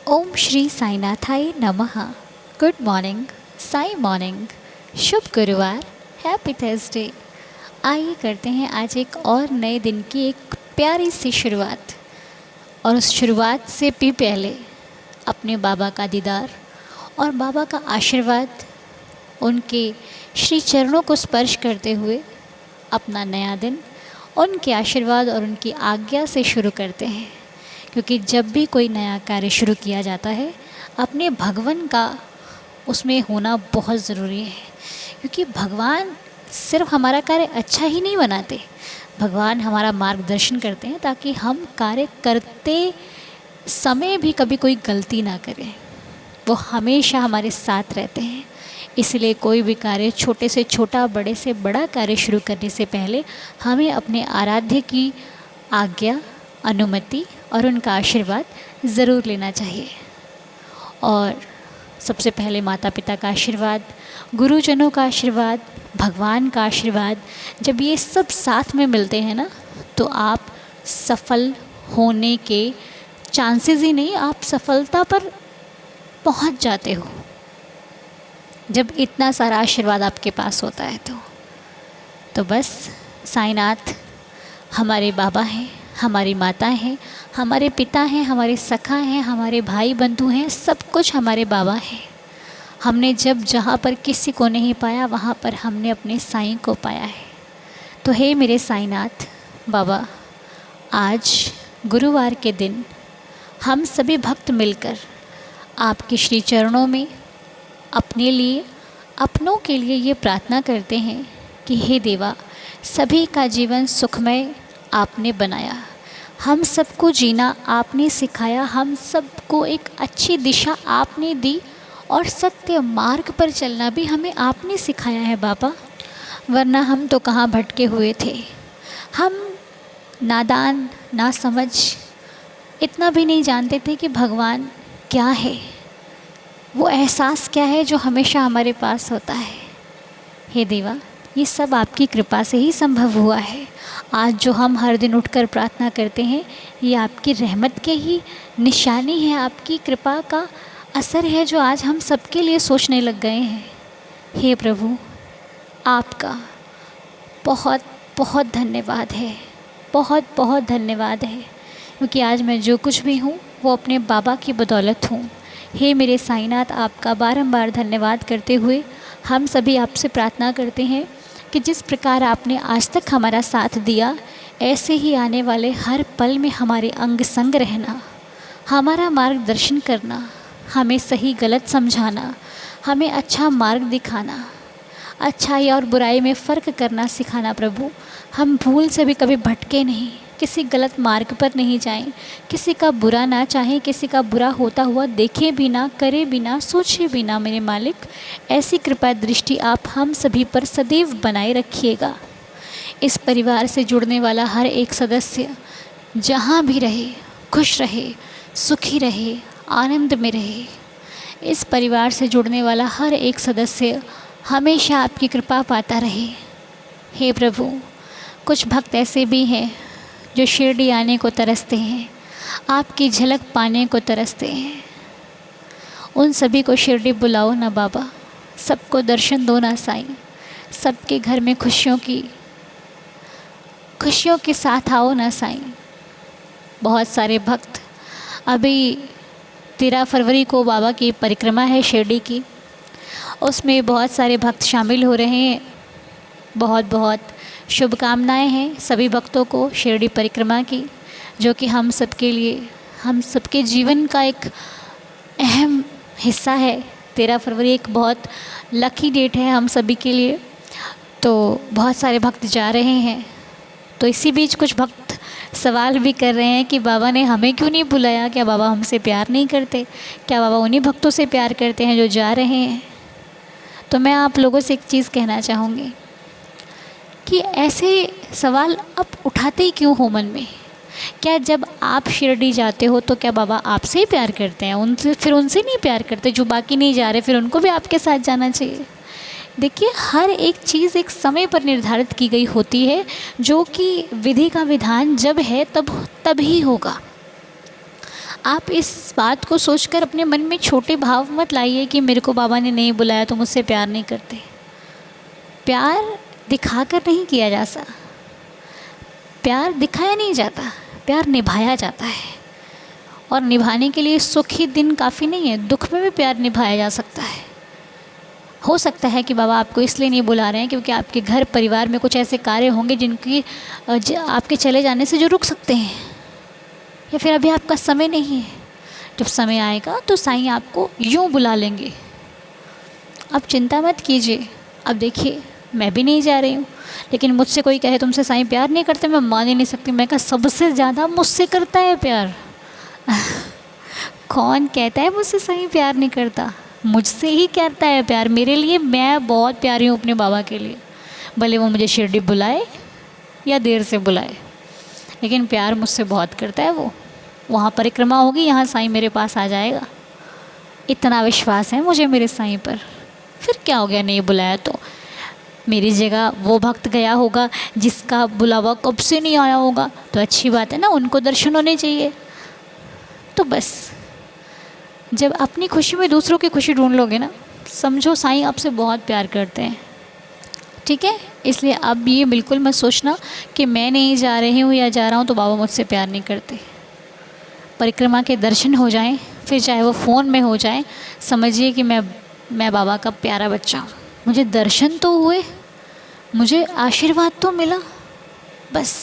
ओम श्री साईनाथाय नमः। Good morning, Sai morning. शुभ गुरुवार, हैप्पी थर्सडे। आइए करते हैं आज एक और नए दिन की एक प्यारी सी शुरुआत। और उस शुरुआत से भी पहले अपने बाबा का दीदार और बाबा का आशीर्वाद, उनके श्री चरणों को स्पर्श करते हुए अपना नया दिन उनके आशीर्वाद और उनकी आज्ञा से शुरू करते हैं। क्योंकि जब भी कोई नया कार्य शुरू किया जाता है, अपने भगवान का उसमें होना बहुत ज़रूरी है। क्योंकि भगवान सिर्फ हमारा कार्य अच्छा ही नहीं बनाते, भगवान हमारा मार्गदर्शन करते हैं ताकि हम कार्य करते समय भी कभी कोई गलती ना करें। वो हमेशा हमारे साथ रहते हैं। इसलिए कोई भी कार्य, छोटे से छोटा, बड़े से बड़ा कार्य शुरू करने से पहले हमें अपने आराध्य की आज्ञा, अनुमति और उनका आशीर्वाद ज़रूर लेना चाहिए। और सबसे पहले माता पिता का आशीर्वाद, गुरुजनों का आशीर्वाद, भगवान का आशीर्वाद, जब ये सब साथ में मिलते हैं ना, तो आप सफल होने के चांसेस ही नहीं, आप सफलता पर पहुंच जाते हो जब इतना सारा आशीर्वाद आपके पास होता है। तो बस साईनाथ हमारे बाबा हैं, हमारी माता हैं, हमारे पिता हैं, हमारे सखा हैं, हमारे भाई बंधु हैं, सब कुछ हमारे बाबा हैं। हमने जब जहाँ पर किसी को नहीं पाया, वहाँ पर हमने अपने साईं को पाया है। तो हे मेरे साईनाथ बाबा, आज गुरुवार के दिन हम सभी भक्त मिलकर आपके श्री चरणों में अपने लिए, अपनों के लिए ये प्रार्थना करते हैं कि हे देवा, सभी का जीवन सुखमय आपने बनाया, हम सबको जीना आपने सिखाया, हम सबको एक अच्छी दिशा आपने दी और सत्य मार्ग पर चलना भी हमें आपने सिखाया है बाबा। वरना हम तो कहाँ भटके हुए थे। हम नादान, ना समझ, इतना भी नहीं जानते थे कि भगवान क्या है, वो एहसास क्या है जो हमेशा हमारे पास होता है। हे देवा, ये सब आपकी कृपा से ही संभव हुआ है। आज जो हम हर दिन उठकर प्रार्थना करते हैं, ये आपकी रहमत के ही निशानी है, आपकी कृपा का असर है जो आज हम सबके लिए सोचने लग गए हैं। हे प्रभु, आपका बहुत बहुत धन्यवाद है, बहुत बहुत धन्यवाद है। क्योंकि आज मैं जो कुछ भी हूँ वो अपने बाबा की बदौलत हूँ। हे मेरे साईनाथ, आपका बारंबार धन्यवाद करते हुए हम सभी आपसे प्रार्थना करते हैं कि जिस प्रकार आपने आज तक हमारा साथ दिया, ऐसे ही आने वाले हर पल में हमारे अंग संग रहना, हमारा मार्गदर्शन करना, हमें सही गलत समझाना, हमें अच्छा मार्ग दिखाना, अच्छाई और बुराई में फ़र्क करना सिखाना। प्रभु, हम भूल से भी कभी भटके नहीं, किसी गलत मार्ग पर नहीं जाएं, किसी का बुरा ना चाहें, किसी का बुरा होता हुआ देखें भी ना, करें भी ना, सोचें भी ना। मेरे मालिक, ऐसी कृपा दृष्टि आप हम सभी पर सदैव बनाए रखिएगा। इस परिवार से जुड़ने वाला हर एक सदस्य जहाँ भी रहे, खुश रहे, सुखी रहे, आनंद में रहे। इस परिवार से जुड़ने वाला हर एक सदस्य हमेशा आपकी कृपा पाता रहे। हे प्रभु, कुछ भक्त ऐसे भी हैं जो शिरडी आने को तरसते हैं, आपकी झलक पाने को तरसते हैं। उन सभी को शिरडी बुलाओ ना बाबा, सबको दर्शन दो ना साईं, सबके घर में खुशियों के साथ आओ ना साईं। बहुत सारे भक्त, अभी 13 फरवरी को बाबा की परिक्रमा है शिरडी की, उसमें बहुत सारे भक्त शामिल हो रहे हैं। बहुत बहुत शुभकामनाएं हैं सभी भक्तों को शिरडी परिक्रमा की, जो कि हम सबके लिए, हम सबके जीवन का एक अहम हिस्सा है। 13 फरवरी एक बहुत लकी डेट है हम सभी के लिए। तो बहुत सारे भक्त जा रहे हैं। तो इसी बीच कुछ भक्त सवाल भी कर रहे हैं कि बाबा ने हमें क्यों नहीं बुलाया, क्या बाबा हमसे प्यार नहीं करते, क्या बाबा उन्हीं भक्तों से प्यार करते हैं जो जा रहे हैं। तो मैं आप लोगों से एक चीज़ कहना चाहूँगी कि ऐसे सवाल आप उठाते ही क्यों हो मन में। क्या जब आप शिरडी जाते हो तो क्या बाबा आपसे ही प्यार करते हैं, उनसे नहीं प्यार करते जो बाकी नहीं जा रहे, फिर उनको भी आपके साथ जाना चाहिए। देखिए, हर एक चीज़ एक समय पर निर्धारित की गई होती है, जो कि विधि का विधान जब है तब ही होगा। आप इस बात को सोचकर अपने मन में छोटे भाव मत लाइए कि मेरे को बाबा ने नहीं बुलाया तो मुझसे प्यार नहीं करते। प्यार दिखाकर नहीं किया जाता, प्यार दिखाया नहीं जाता, प्यार निभाया जाता है। और निभाने के लिए सुख ही दिन काफ़ी नहीं है, दुख में भी प्यार निभाया जा सकता है। हो सकता है कि बाबा आपको इसलिए नहीं बुला रहे हैं क्योंकि आपके घर परिवार में कुछ ऐसे कार्य होंगे जिनकी आपके चले जाने से जो रुक सकते हैं, या फिर अभी आपका समय नहीं है। जब समय आएगा तो साईं आपको यूँ बुला लेंगे। अब चिंता मत कीजिए। अब देखिए, मैं भी नहीं जा रही हूँ, लेकिन मुझसे कोई कहे तुमसे साईं प्यार नहीं करते, मैं मान ही नहीं सकती। मैं कहा सबसे ज़्यादा मुझसे करता है प्यार। कौन कहता है मुझसे साईं प्यार नहीं करता? मुझसे ही करता है प्यार। मेरे लिए मैं बहुत प्यारी हूँ अपने बाबा के लिए, भले वो मुझे शिरडी बुलाए या देर से बुलाए, लेकिन प्यार मुझसे बहुत करता है। वो वहाँ परिक्रमा होगी, यहाँ साईं मेरे पास आ जाएगा। इतना विश्वास है मुझे मेरे साईं पर। फिर क्या हो गया नहीं बुलाया तो? मेरी जगह वो भक्त गया होगा जिसका बुलावा कब से नहीं आया होगा, तो अच्छी बात है ना, उनको दर्शन होने चाहिए। तो बस जब अपनी खुशी में दूसरों की खुशी ढूंढ लोगे ना, समझो साईं आपसे बहुत प्यार करते हैं। ठीक है, इसलिए अब ये बिल्कुल मत सोचना कि मैं नहीं जा रही हूँ या जा रहा हूँ तो बाबा मुझसे प्यार नहीं करते। परिक्रमा के दर्शन हो जाएं, फिर चाहे वो फ़ोन में हो जाए, समझिए कि मैं बाबा का प्यारा बच्चा हूँ। मुझे दर्शन तो हुए, मुझे आशीर्वाद तो मिला, बस।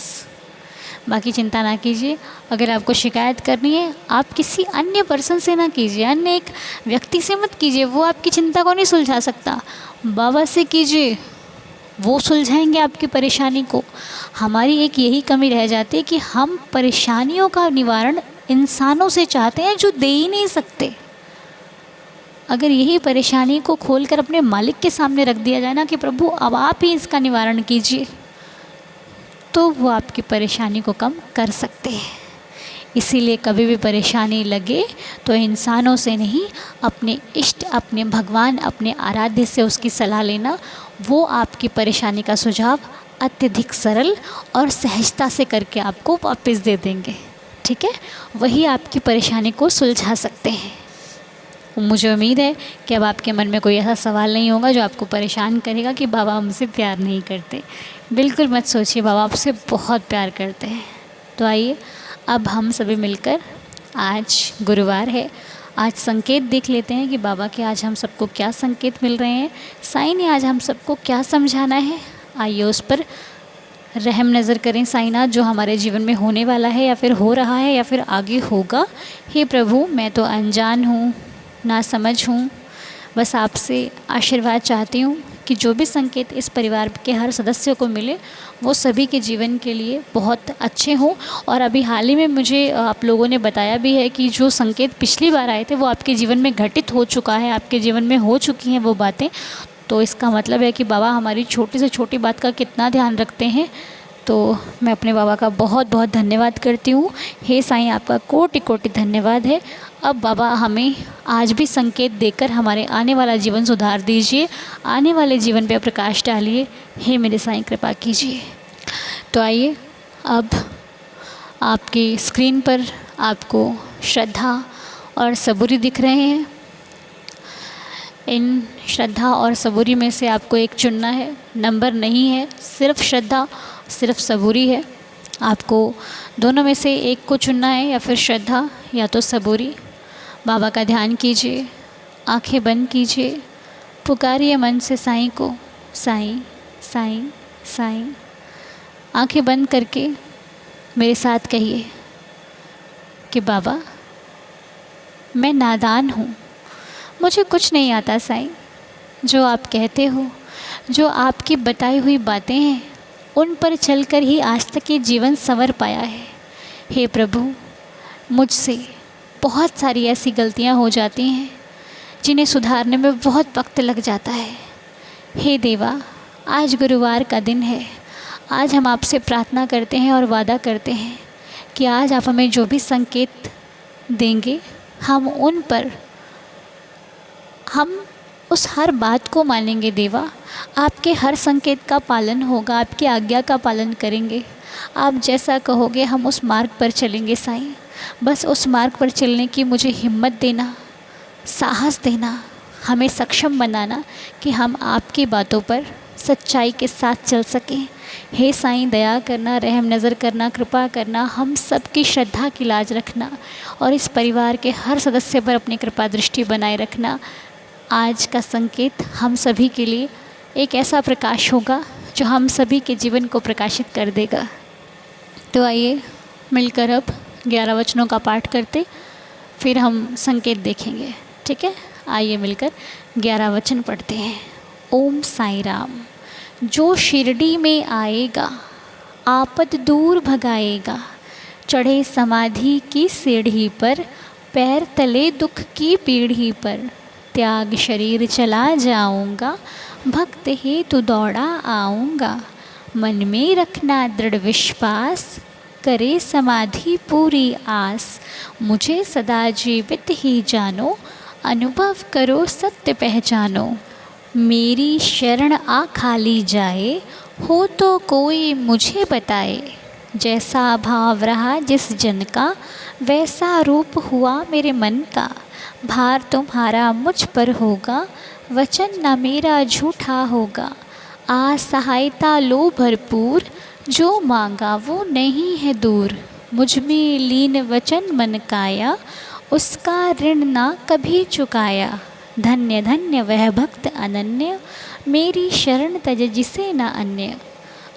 बाकी चिंता ना कीजिए। अगर आपको शिकायत करनी है, आप किसी अन्य पर्सन से ना कीजिए, अन्य एक व्यक्ति से मत कीजिए, वो आपकी चिंता को नहीं सुलझा सकता। बाबा से कीजिए, वो सुलझाएंगे आपकी परेशानी को। हमारी एक यही कमी रह जाती है कि हम परेशानियों का निवारण इंसानों से चाहते हैं जो दे ही नहीं सकते। अगर यही परेशानी को खोलकर अपने मालिक के सामने रख दिया जाए ना कि प्रभु अब आप ही इसका निवारण कीजिए, तो वो आपकी परेशानी को कम कर सकते हैं। इसीलिए कभी भी परेशानी लगे तो इंसानों से नहीं, अपने इष्ट, अपने भगवान, अपने आराध्य से उसकी सलाह लेना। वो आपकी परेशानी का सुझाव अत्यधिक सरल और सहजता से करके आपको वापस दे देंगे। ठीक है, वही आपकी परेशानी को सुलझा सकते हैं। मुझे उम्मीद है कि अब आपके मन में कोई ऐसा सवाल नहीं होगा जो आपको परेशान करेगा कि बाबा हमसे प्यार नहीं करते। बिल्कुल मत सोचिए, बाबा आपसे बहुत प्यार करते हैं। तो आइए अब हम सभी मिलकर, आज गुरुवार है, आज संकेत देख लेते हैं कि बाबा के आज हम सबको क्या संकेत मिल रहे हैं, साईं ने आज हम सबको क्या समझाना है। आइए उस पर रहम नज़र करें साईनाथ, जो हमारे जीवन में होने वाला है या फिर हो रहा है या फिर आगे होगा। हे प्रभु, मैं तो अनजान हूँ, ना समझ हूँ, बस आपसे आशीर्वाद चाहती हूँ कि जो भी संकेत इस परिवार के हर सदस्य को मिले वो सभी के जीवन के लिए बहुत अच्छे हों। और अभी हाल ही में मुझे आप लोगों ने बताया भी है कि जो संकेत पिछली बार आए थे वो आपके जीवन में घटित हो चुका है, आपके जीवन में हो चुकी हैं वो बातें। तो इसका मतलब है कि बाबा हमारी छोटी से छोटी बात का कितना ध्यान रखते हैं। तो मैं अपने बाबा का बहुत बहुत धन्यवाद करती हूँ। हे साईं, आपका कोटि कोटि धन्यवाद है। अब बाबा हमें आज भी संकेत देकर हमारे आने वाला जीवन सुधार दीजिए, आने वाले जीवन पे प्रकाश डालिए। हे मेरे साईं, कृपा कीजिए। तो आइए, अब आपकी स्क्रीन पर आपको श्रद्धा और सबूरी दिख रहे हैं। इन श्रद्धा और सबूरी में से आपको एक चुनना है। नंबर नहीं है, सिर्फ श्रद्धा, सिर्फ सबूरी है। आपको दोनों में से एक को चुनना है, या फिर श्रद्धा या तो सबूरी। बाबा का ध्यान कीजिए, आंखें बंद कीजिए, पुकारिए मन से साईं को, साईं साईं साईं। आंखें बंद करके मेरे साथ कहिए कि बाबा, मैं नादान हूँ, मुझे कुछ नहीं आता साईं। जो आप कहते हो, जो आपकी बताई हुई बातें हैं, उन पर चलकर ही आज तक ये जीवन संवर पाया है। हे प्रभु, मुझसे बहुत सारी ऐसी गलतियां हो जाती हैं जिन्हें सुधारने में बहुत वक्त लग जाता है। हे देवा, आज गुरुवार का दिन है। आज हम आपसे प्रार्थना करते हैं और वादा करते हैं कि आज आप हमें जो भी संकेत देंगे, हम उस हर बात को मानेंगे देवा। आपके हर संकेत का पालन होगा, आपकी आज्ञा का पालन करेंगे। आप जैसा कहोगे हम उस मार्ग पर चलेंगे साईं। बस उस मार्ग पर चलने की मुझे हिम्मत देना, साहस देना, हमें सक्षम बनाना कि हम आपकी बातों पर सच्चाई के साथ चल सकें। हे साईं, दया करना, रहम नज़र करना, कृपा करना, हम सबकी श्रद्धा की लाज रखना और इस परिवार के हर सदस्य पर अपनी कृपा दृष्टि बनाए रखना। आज का संकेत हम सभी के लिए एक ऐसा प्रकाश होगा जो हम सभी के जीवन को प्रकाशित कर देगा। तो आइए मिलकर अब 11 वचनों का पाठ करते, फिर हम संकेत देखेंगे। ठीक है, आइए मिलकर 11 वचन पढ़ते हैं। ओम साई राम। जो शिरडी में आएगा आपद दूर भगाएगा, चढ़े समाधि की सीढ़ी पर, पैर तले दुख की पीढ़ी पर, त्याग शरीर चला जाऊंगा, भक्त हेतु दौड़ा आऊंगा, मन में रखना दृढ़ विश्वास, करे समाधि पूरी आस, मुझे सदा जीवित ही जानो, अनुभव करो सत्य पहचानो, मेरी शरण आ खाली जाए, हो तो कोई मुझे बताए, जैसा भाव रहा जिस जन का, वैसा रूप हुआ मेरे मन का, भार तुम्हारा मुझ पर होगा, वचन न मेरा झूठा होगा, आ सहायता लो भरपूर, जो मांगा वो नहीं है दूर, मुझ में लीन वचन मन काया, उसका ऋण ना कभी चुकाया, धन्य धन्य वह भक्त अनन्य, मेरी शरण तज जिसे न अन्य,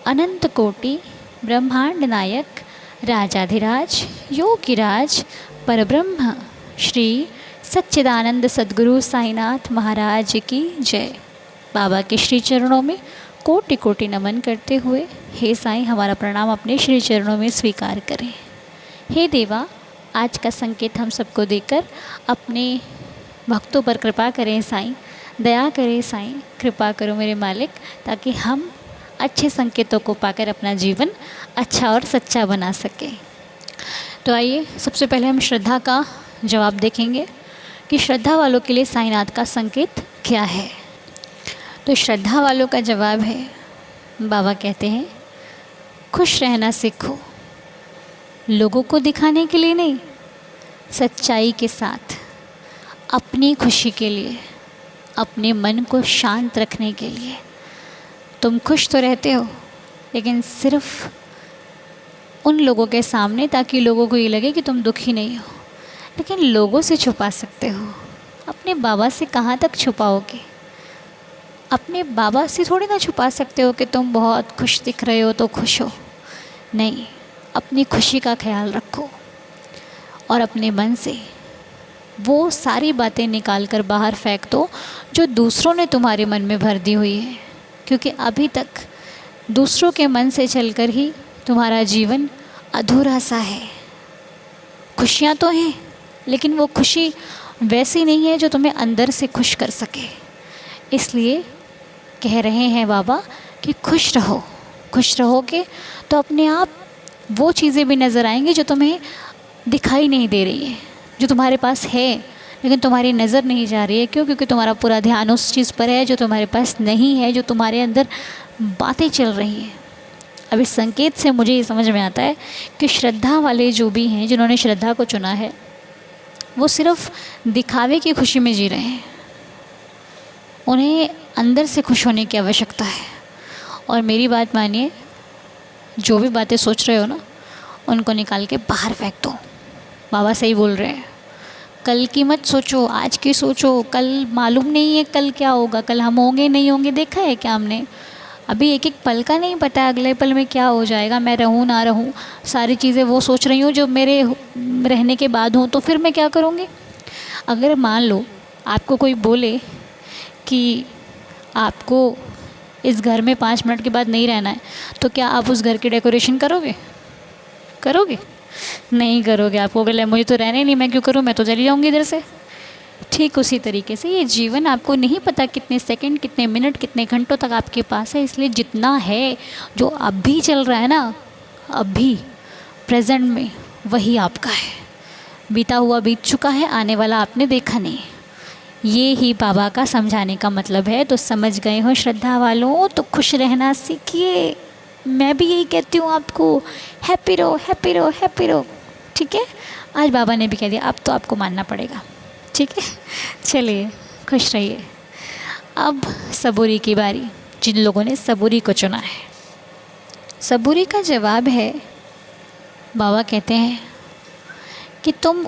अनंत कोटि ब्रह्मांड नायक, राजाधिराज योगिराज परब्रह्म श्री सच्चिदानंद सद्गुरु साईनाथ महाराज की जय। बाबा के श्री चरणों में कोटि कोटि नमन करते हुए, हे साईं, हमारा प्रणाम अपने श्री चरणों में स्वीकार करें। हे देवा, आज का संकेत हम सबको देकर अपने भक्तों पर कृपा करें साईं, दया करें साईं, कृपा करो मेरे मालिक, ताकि हम अच्छे संकेतों को पाकर अपना जीवन अच्छा और सच्चा बना सकें। तो आइए सबसे पहले हम श्रद्धा का जवाब देखेंगे कि श्रद्धा वालों के लिए साईनाथ का संकेत क्या है। तो श्रद्धा वालों का जवाब है, बाबा कहते हैं, खुश रहना सीखो, लोगों को दिखाने के लिए नहीं, सच्चाई के साथ, अपनी खुशी के लिए, अपने मन को शांत रखने के लिए। तुम खुश तो रहते हो, लेकिन सिर्फ उन लोगों के सामने, ताकि लोगों को ये लगे कि तुम दुखी नहीं हो, लेकिन लोगों से छुपा सकते हो। अपने बाबा से कहाँ तक छुपाओगे? अपने बाबा से थोड़ी ना छुपा सकते हो कि तुम बहुत खुश दिख रहे हो तो खुश हो। नहीं, अपनी खुशी का ख्याल रखो और अपने मन से वो सारी बातें निकाल कर बाहर फेंक दो जो दूसरों ने तुम्हारे मन में भर दी हुई है, क्योंकि अभी तक दूसरों के मन से चलकर ही तुम्हारा जीवन अधूरा सा है। खुशियाँ तो हैं, लेकिन वो खुशी वैसी नहीं है जो तुम्हें अंदर से खुश कर सके। इसलिए कह रहे हैं बाबा कि खुश रहो। खुश रहोगे तो अपने आप वो चीज़ें भी नज़र आएंगी जो तुम्हें दिखाई नहीं दे रही है, जो तुम्हारे पास है लेकिन तुम्हारी नज़र नहीं जा रही है। क्यों? क्योंकि तुम्हारा पूरा ध्यान उस चीज़ पर है जो तुम्हारे पास नहीं है, जो तुम्हारे अंदर बातें चल रही हैं। अब इस संकेत से मुझे ये समझ में आता है कि श्रद्धा वाले जो भी हैं, जिन्होंने श्रद्धा को चुना है, वो सिर्फ दिखावे की खुशी में जी रहे हैं। उन्हें अंदर से खुश होने की आवश्यकता है। और मेरी बात मानिए, जो भी बातें सोच रहे हो ना, उनको निकाल के बाहर फेंक दो। बाबा सही बोल रहे हैं, कल की मत सोचो, आज की सोचो। कल मालूम नहीं है कल क्या होगा, कल हम होंगे नहीं होंगे, देखा है क्या हमने? अभी एक एक पल का नहीं पता है अगले पल में क्या हो जाएगा। मैं रहूँ ना रहूँ, सारी चीज़ें वो सोच रही हूँ जो मेरे रहने के बाद हों, तो फिर मैं क्या करूँगी? अगर मान लो आपको कोई बोले कि आपको इस घर में 5 मिनट के बाद नहीं रहना है, तो क्या आप उस घर की डेकोरेशन करोगे? करोगे? नहीं करोगे। आपको बोले मुझे तो रहने नहीं, मैं क्यों करूँ, मैं तो चली जाऊँगी इधर से। ठीक उसी तरीके से ये जीवन आपको नहीं पता कितने सेकंड, कितने मिनट, कितने घंटों तक आपके पास है। इसलिए जितना है, जो अभी चल रहा है ना, अभी प्रेजेंट में, वही आपका है। बीता हुआ बीत चुका है, आने वाला आपने देखा नहीं। ये ही बाबा का समझाने का मतलब है। तो समझ गए हो श्रद्धा वालों? तो खुश रहना सीखिए, मैं भी यही कहती हूँ आपको, हैप्पी रहो, हैप्पी रहो, हैप्पी रहो। ठीक है, आज बाबा ने भी कह दिया, अब तो आपको मानना पड़ेगा। ठीक है, चलिए खुश रहिए। अब सबूरी की बारी, जिन लोगों ने सबूरी को चुना है। सबूरी का जवाब है, बाबा कहते हैं कि तुम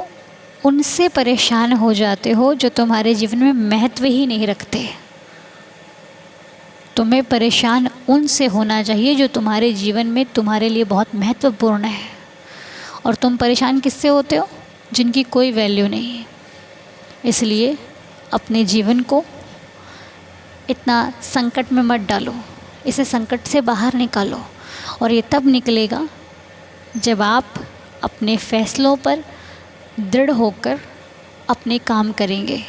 उनसे परेशान हो जाते हो जो तुम्हारे जीवन में महत्व ही नहीं रखते। तुम्हें परेशान उनसे होना चाहिए जो तुम्हारे जीवन में तुम्हारे लिए बहुत महत्वपूर्ण है। और तुम परेशान किससे होते हो? जिनकी कोई वैल्यू नहीं है। इसलिए अपने जीवन को इतना संकट में मत डालो, इसे संकट से बाहर निकालो। और ये तब निकलेगा जब आप अपने फैसलों पर दृढ़ होकर अपने काम करेंगे।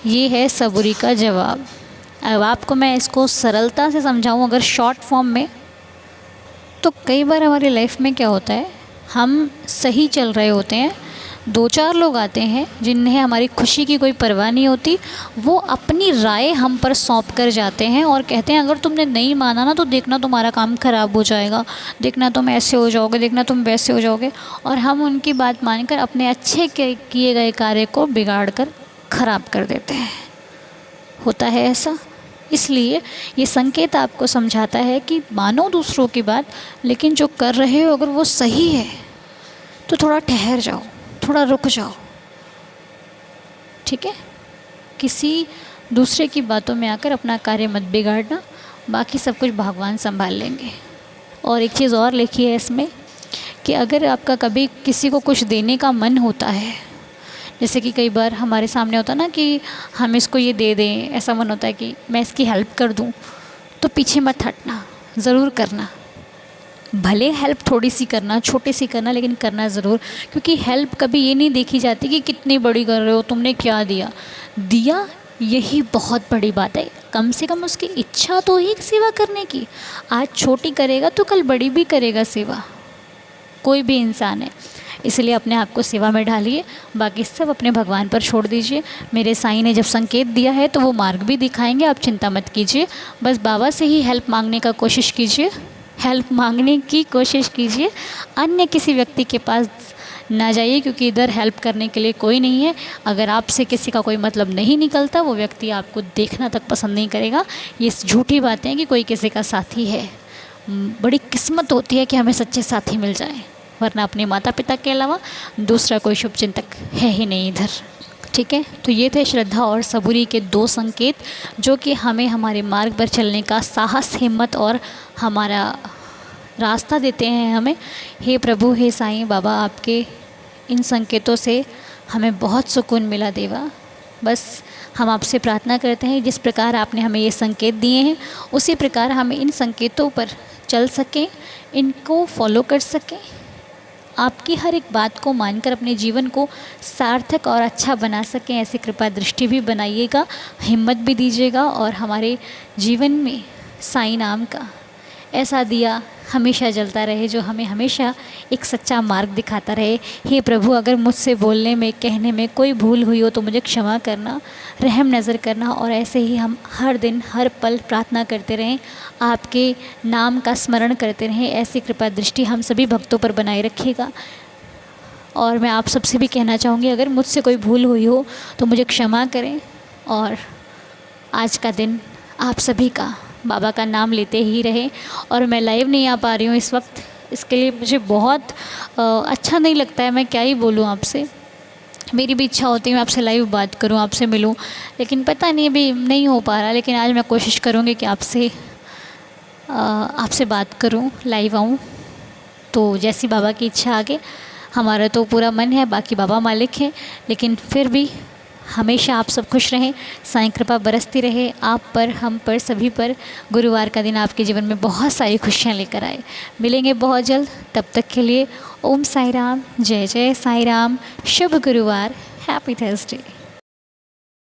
ये है सबूरी का जवाब। अब आपको मैं इसको सरलता से समझाऊं अगर शॉर्ट फॉर्म में, तो कई बार हमारी लाइफ में क्या होता है, हम सही चल रहे होते हैं, 2-4 लोग आते हैं जिन्हें हमारी खुशी की कोई परवाह नहीं होती। वो अपनी राय हम पर सौंप कर जाते हैं और कहते हैं अगर तुमने नहीं माना ना तो देखना तुम्हारा काम ख़राब हो जाएगा, देखना तुम ऐसे हो जाओगे, देखना तुम वैसे हो जाओगे। और हम उनकी बात मानकर अपने अच्छे किए गए कार्य को बिगाड़ कर ख़राब कर देते हैं। होता है ऐसा। इसलिए ये संकेत आपको समझाता है कि मानो दूसरों की बात, लेकिन जो कर रहे हो अगर वो सही है तो थोड़ा ठहर जाओ, थोड़ा रुक जाओ। ठीक है, किसी दूसरे की बातों में आकर अपना कार्य मत बिगाड़ना, बाकी सब कुछ भगवान संभाल लेंगे। और एक चीज़ और लिखी है इसमें कि अगर आपका कभी किसी को कुछ देने का मन होता है, जैसे कि कई बार हमारे सामने होता है ना कि हम इसको ये दे दें, ऐसा मन होता है कि मैं इसकी हेल्प कर दूं, तो पीछे मत हटना, ज़रूर करना। भले हेल्प थोड़ी सी करना, छोटी सी करना, लेकिन करना ज़रूर। क्योंकि हेल्प कभी ये नहीं देखी जाती कि कितनी बड़ी कर रहे हो, तुमने क्या दिया, यही बहुत बड़ी बात है। कम से कम उसकी इच्छा तो ही सेवा करने की। आज छोटी करेगा तो कल बड़ी भी करेगा सेवा, कोई भी इंसान है। इसलिए अपने आप को सेवा में ढालिए, बाकी सब अपने भगवान पर छोड़ दीजिए। मेरे साईं ने जब संकेत दिया है तो वो मार्ग भी दिखाएंगे, आप चिंता मत कीजिए। बस बाबा से ही हेल्प मांगने की कोशिश कीजिए, अन्य किसी व्यक्ति के पास ना जाइए, क्योंकि इधर हेल्प करने के लिए कोई नहीं है। अगर आपसे किसी का कोई मतलब नहीं निकलता, वो व्यक्ति आपको देखना तक पसंद नहीं करेगा। ये झूठी बातें हैं कि कोई किसी का साथी है। बड़ी किस्मत होती है कि हमें सच्चे साथी मिल जाए, वरना अपने माता पिता के अलावा दूसरा कोई शुभ चिंतक है ही नहीं इधर। ठीक है, तो ये थे श्रद्धा और सबूरी के 2 संकेत, जो कि हमें हमारे मार्ग पर चलने का साहस, हिम्मत और हमारा रास्ता देते हैं हमें। हे प्रभु, हे साईं बाबा, आपके इन संकेतों से हमें बहुत सुकून मिला देवा। बस हम आपसे प्रार्थना करते हैं जिस प्रकार आपने हमें ये संकेत दिए हैं, उसी प्रकार हम इन संकेतों पर चल सकें, इनको फॉलो कर सकें, आपकी हर एक बात को मानकर अपने जीवन को सार्थक और अच्छा बना सकें। ऐसी कृपा दृष्टि भी बनाइएगा, हिम्मत भी दीजिएगा, और हमारे जीवन में साईं नाम का ऐसा दिया हमेशा जलता रहे जो हमें हमेशा एक सच्चा मार्ग दिखाता रहे। हे प्रभु, अगर मुझसे बोलने में, कहने में कोई भूल हुई हो तो मुझे क्षमा करना, रहम नज़र करना। और ऐसे ही हम हर दिन हर पल प्रार्थना करते रहें, आपके नाम का स्मरण करते रहें। ऐसी कृपा दृष्टि हम सभी भक्तों पर बनाए रखिएगा। और मैं आप सबसे भी कहना चाहूँगी, अगर मुझसे कोई भूल हुई हो तो मुझे क्षमा करें। और आज का दिन आप सभी का बाबा का नाम लेते ही रहे। और मैं लाइव नहीं आ पा रही हूँ इस वक्त, इसके लिए मुझे बहुत अच्छा नहीं लगता है। मैं क्या ही बोलूँ आपसे, मेरी भी इच्छा होती है मैं आपसे लाइव बात करूँ, आपसे मिलूँ, लेकिन पता नहीं अभी नहीं हो पा रहा। लेकिन आज मैं कोशिश करूँगी कि आपसे बात करूँ, लाइव आऊँ। तो जैसी बाबा की इच्छा आगे, हमारा तो पूरा मन है, बाकी बाबा मालिक हैं। लेकिन फिर भी हमेशा आप सब खुश रहें, साईं कृपा बरसती रहे आप पर, हम पर, सभी पर। गुरुवार का दिन आपके जीवन में बहुत सारी खुशियाँ लेकर आए। मिलेंगे बहुत जल्द, तब तक के लिए ओम साई राम, जय जय साई राम, शुभ गुरुवार, हैप्पी थर्सडे।